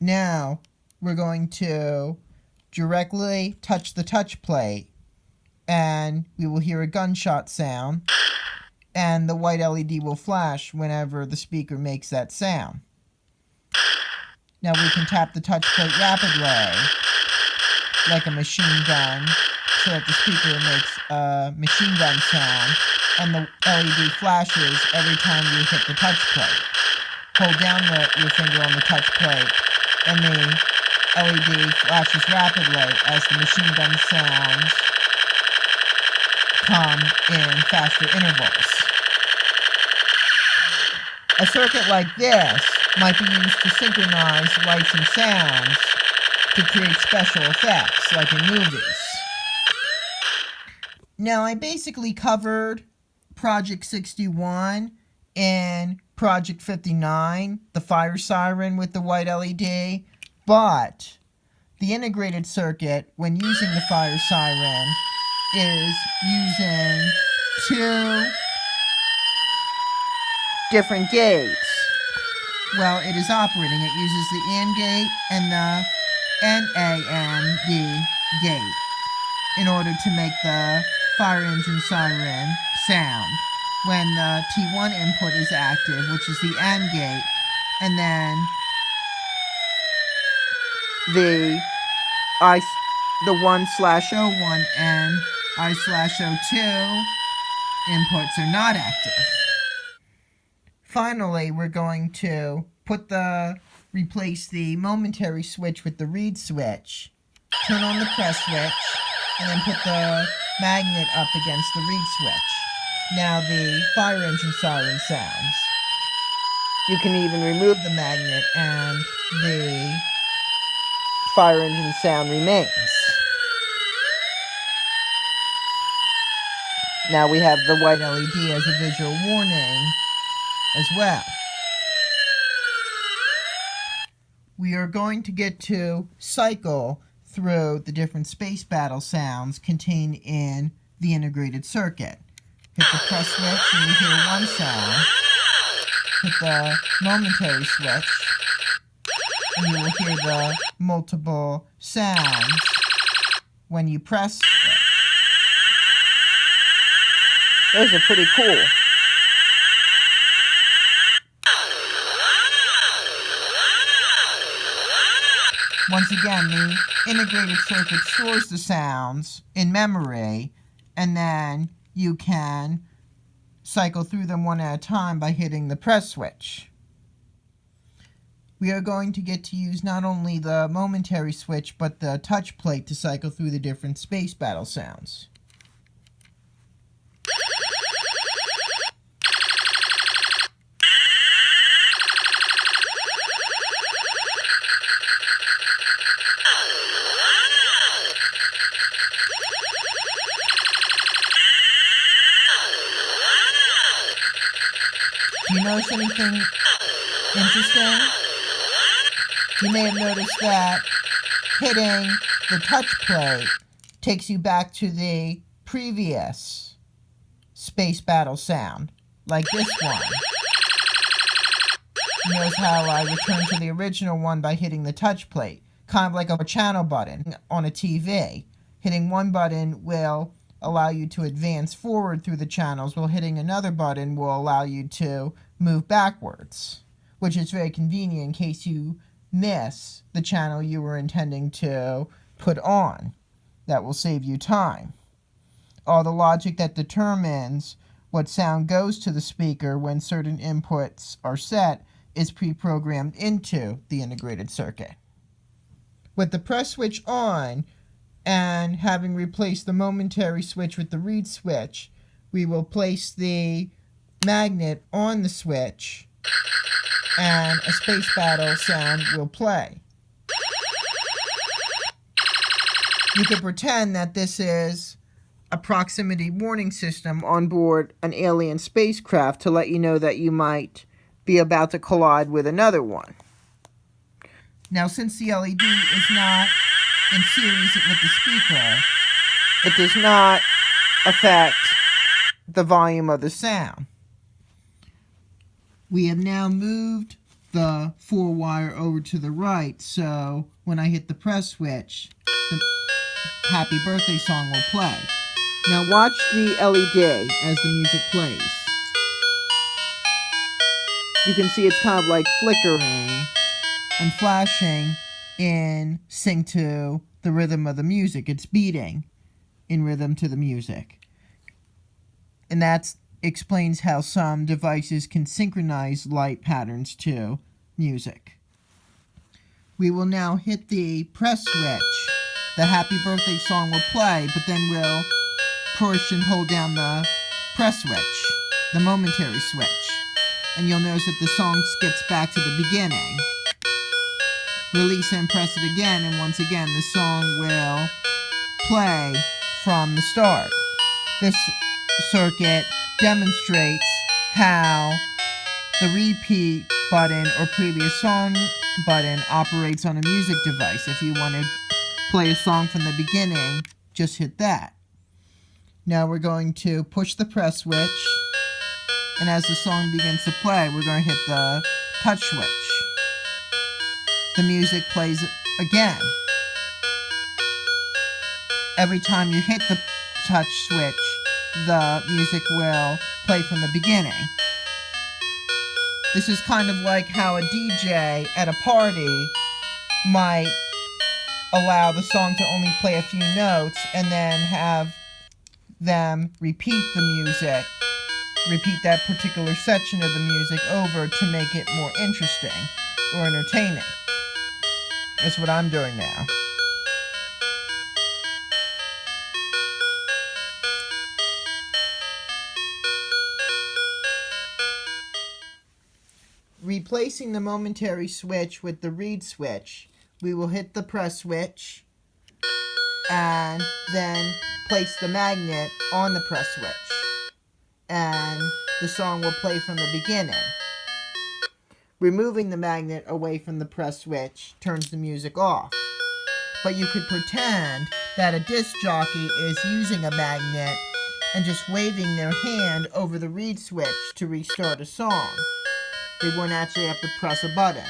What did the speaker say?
Now, we're going to directly touch the touch plate, and we will hear a gunshot sound, and the white LED will flash whenever the speaker makes that sound. Now we can tap the touch plate rapidly, like a machine gun, so that the speaker makes a machine gun sound, and the LED flashes every time you hit the touch plate. Hold down your finger on the touch plate, and the LED flashes rapidly as the machine gun sounds come in faster intervals. A circuit like this might be used to synchronize lights and sounds to create special effects, like in movies. Now, I basically covered Project 61 and Project 59, the fire siren with the white LED, but the integrated circuit, when using the fire siren, is using two different gates. Well, it is operating. It uses the AND gate and the NAND gate in order to make the fire engine siren sound when the T1 input is active, which is the AND gate, and then the 1/01 and I/02 inputs are not active. Finally, we're going to replace the momentary switch with the reed switch, turn on the press switch, and then put the magnet up against the reed switch. Now the fire engine siren sounds. You can even remove the magnet and the fire engine sound remains. Now we have the white LED as a visual warning as well. We are going to get to cycle through the different space battle sounds contained in the integrated circuit. Hit the press switch and you hear one sound. Hit the momentary switch and you will hear the multiple sounds when you press it. Those are pretty cool. Once again, the integrated circuit stores the sounds in memory, and then you can cycle through them one at a time by hitting the press switch. We are going to get to use not only the momentary switch, but the touch plate to cycle through the different space battle sounds. Do you notice anything interesting? You may have noticed that hitting the touch plate takes you back to the previous space battle sound, like this one. You notice how I returned to the original one by hitting the touch plate, kind of like a channel button on a TV. Hitting one button will allow you to advance forward through the channels, while hitting another button will allow you to move backwards, which is very convenient in case you miss the channel you were intending to put on. That will save you time. All the logic that determines what sound goes to the speaker when certain inputs are set is pre-programmed into the integrated circuit. With the press switch on, and having replaced the momentary switch with the reed switch, we will place the magnet on the switch and a space battle sound will play. You can pretend that this is a proximity warning system on board an alien spacecraft to let you know that you might be about to collide with another one. Now, since the LED is not in series with the speaker, it does not affect the volume of the sound. We have now moved the 4-wire over to the right, so when I hit the press switch, the Happy Birthday song will play. Now watch the LED as the music plays. You can see it's kind of like flickering and flashing in sync to the rhythm of the music. It's beating in rhythm to the music. And that explains how some devices can synchronize light patterns to music. We will now hit the press switch. The Happy Birthday song will play, but then we'll push and hold down the press switch, the momentary switch. And you'll notice that the song skips back to the beginning. Release and press it again, and once again the song will play from the start. This circuit demonstrates how the repeat button or previous song button operates on a music device. If you want to play a song from the beginning, just hit that. Now we're going to push the press switch, and as the song begins to play, we're going to hit the touch switch. The music plays again. Every time you hit the touch switch, the music will play from the beginning. This is kind of like how a DJ at a party might allow the song to only play a few notes and then have them repeat the music, repeat that particular section of the music over to make it more interesting or entertaining. That's what I'm doing now. Replacing the momentary switch with the reed switch, we will hit the press switch and then place the magnet on the press switch, and the song will play from the beginning. Removing the magnet away from the press switch turns the music off. But you could pretend that a disc jockey is using a magnet and just waving their hand over the reed switch to restart a song. They wouldn't actually have to press a button.